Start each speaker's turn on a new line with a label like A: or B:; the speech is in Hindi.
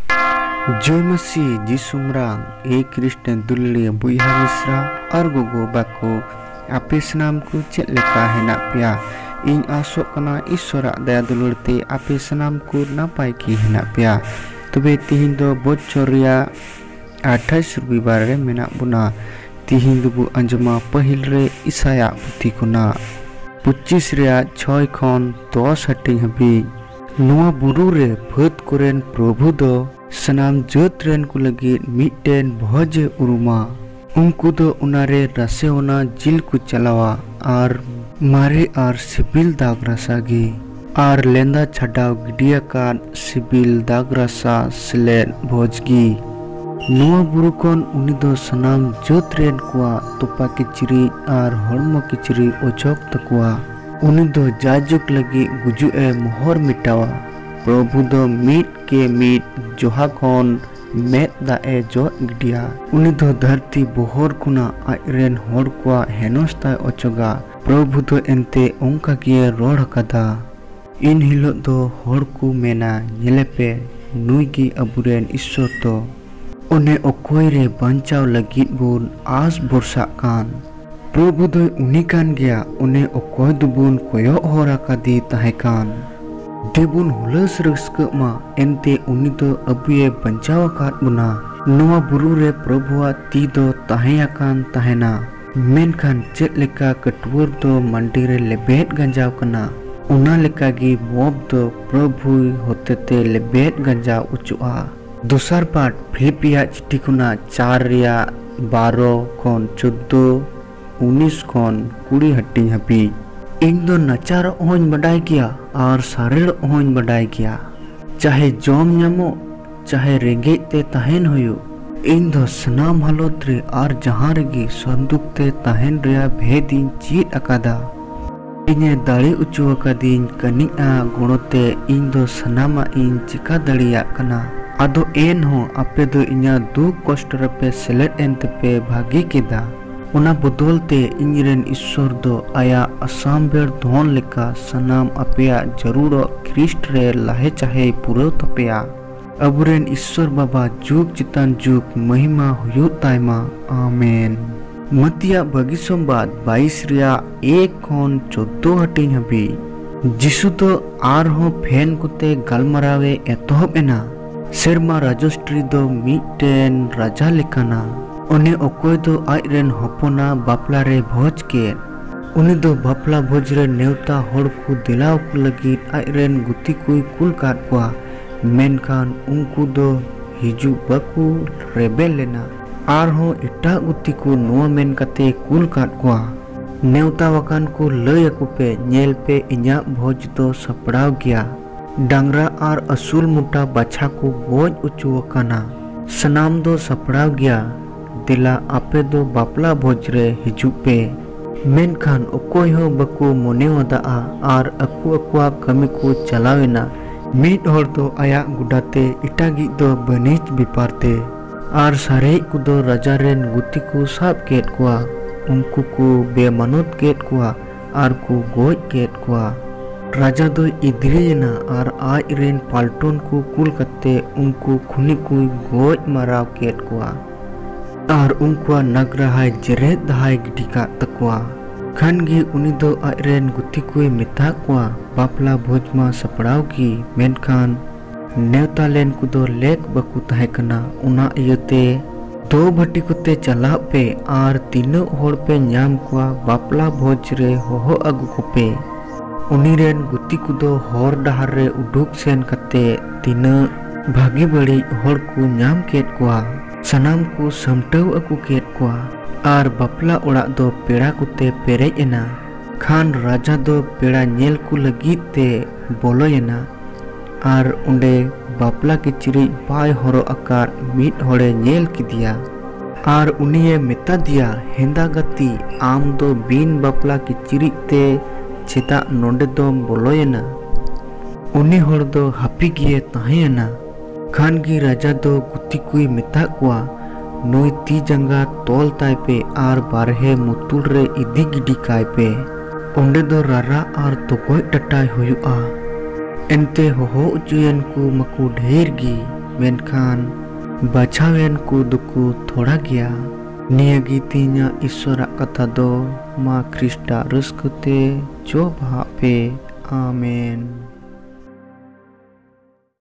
A: जय मसीह जिसुमरांग ए क्रिस्टन दुल्लिया बुइहा मिश्रा और गोगो बाको आपे सनाम को चेक लेका हेना पिया इन आसोक कना ईश्वरा दया दुलुरते आपे सनाम को नापाय की हेना पिया तबे तिहिन दो बोचोरिया 28 रविवार रे मेना बुना तिहिन दो बु अंजमा पहिल रे इसाया पुथी कुना 25 रे 6 खन 10 हटिंग हबी नोआ बुरु रे फत कोरेन प्रभु दो सनाम जोत रेन को लगी मिटेन भोज उरुमा उनको दो उनारे रसे ओना जिल को चलावा और मारे और सिबिल दाग रसागी और लेंदा छड़ाव गिडिया का सिबिल दाग रसा सिलेन भोजगी नोआ बुरुकोन उनी दो सनाम जोत रेन कुआ तोपा किचरी और हड़मो किचरी ओचोक तकुआ उनी दो जाजुक लगी गुजु ए मोहर मिटावा प्रभु दो मीट के मीट जोहा कौन मेद दा ए जो गिडिया उनी दो धरती बोहर कुना आइरेन होड़ कुआ हेनोस्ता ओचोगा प्रभु दो एंते ओंका किए रोड कदा इन हिलो दो होड़ को मेना येलेपे नुईगी अबुरेन ईश्वर तो उन्हें ओकोई रे बंचाव लगी बुन आस भरसा कान प्रभु दो उनी कान गया उन्हें ओकोई दुबुन कोयो होरा कदी ताहे कान देबुन हुलस रस्क मा एंते उनी दो अबुए बंचाव काट बुना नोआ बुरु रे प्रभुआ ती दो ताहेयाकान ताहेना मेनखान चेक लेका कटवर दो मंडी रे लेबेट गंजाव कना उना लेका गी मोब दो प्रभु होतेते लेबेट गंजाव उचुआ दूसर पार्ट फिलिपिया चिट्ठी कुना 4 रिया 12 खन 14 19 खन 20 हट्टी हपी इन दो नचार ओहन बडाई किया और सारेड़ ओहन बडाई किया चाहे जोम ᱧᱟᱢᱚ चाहे रेंगे ते तहन होयो इन दो सनाम हालत रे और जहां रेगी संदूक ते तहन रे भेदिन चीट अकादा इने दाड़ी उचु अकादिन कनिआ गुणोते इन दो सनामा इन चिका दड़िया कना आदो एन हो आपे दो इना दुख कष्ट रपे सेलेट एंते पे भागी केदा उना बदलते इंजरेन ईश्वर दो आया असम बेर धोन लेका सनाम अपेया जरूर ख्रिस्ट रे लाहे चाहे पूरा तपेया अबुरेन ईश्वर बाबा जुग चितान जुग महिमा हुयो ताइमा आमेन मतिया बगी संबाद 22 रिया 1 खन 14 हटिंग हबी जिसु तो आर हो फैन कुते गलमरावे एतोहब एना सेरमा राजस्ट्री दो मिटेन राजा लेकाना उन्हें ओकोय दो आइरेन हपना बापला रे भोज के उन्हें दो बापला भोज रे नेवता होड़ को दिलाव को लगी आइरेन गुती कोई कुल काट कुआ मेनखान उनको दो हिजु बकु रेबेल लेना आर हो इटा गुती को नुआ मेन कते कुल काट कुआ नेवता वकान को लय अकुपे नेल पे इन्या भोज दो सपड़ाव गया डांगरा और असूल मुटा बाछा को गोज उचु वकाना सनाम दो सपड़ाव गया दिला आपे दो बापला भोज रे हिजु पे मेनखान ओकोय हो बको मोने वदा आर अकु अकुआ कमी को चलावेना मीट होड़ दो आया गुडाते इटागी दो बनिज बिपारते आर सारे को दो राजा रेन गुती को साब केट कुआ उनको को बेमानत केट कुआ आर को गोज केट कुआ राजा दो इद्रियना आर आज रेन पाल्टोन को कुल कते उनको खुनी को गोज मराव केट कुआ और उनका नगरहाय जरेद दहाय गिटिका तकुआ खानगी उनी दो आइरेन गुती कोई मिता कुआ बापला भोजमा सपड़ाव की मेनखान नेवता लेन को दो लेक बकु तहे कना उना इयते दो भट्टी कुते चला पे आर तीनों होड़ पे ᱧᱟᱢ कुआ बापला भोज रे होहो अगु कुपे उनी रेन गुती को दो होर डहार रे उडुक सेन कते तीनों भागी बड़ी होड़ को ᱧाम केट कुआ सनाम को समटव अकु केट कुआ आर बापला ओड़ा दो पेड़ा कुते पेरेज एना खान राजा दो पेड़ा नेल को लगी ते बोलोयना आर उंडे बापला की चिरी बाय होरो आकार मीट होड़े नेल किदिया आर उनिये मेता दिया हेंदा गति आम दो बीन बापला की चिरी ते चेता नोंडे दो बोलोयना उनी होड़ दो हापी गिए ताहेना खान की राजा दो गुती कोई मिता कुआ नुई ती जंगा तोल ताय पे आर बारहे मुतुल रे इदी गिडी काय पे ओंडे दो रारा आर तोकोय टटाय हुयुआ एंते होहो उचुयन को मकु ढेर गी मेनखान बाछावेन को दुकु थोड़ा गया। नियागी तीना ईश्वरा कथा दो मा ख्रिस्टा रस्कते जो भापे आमेन।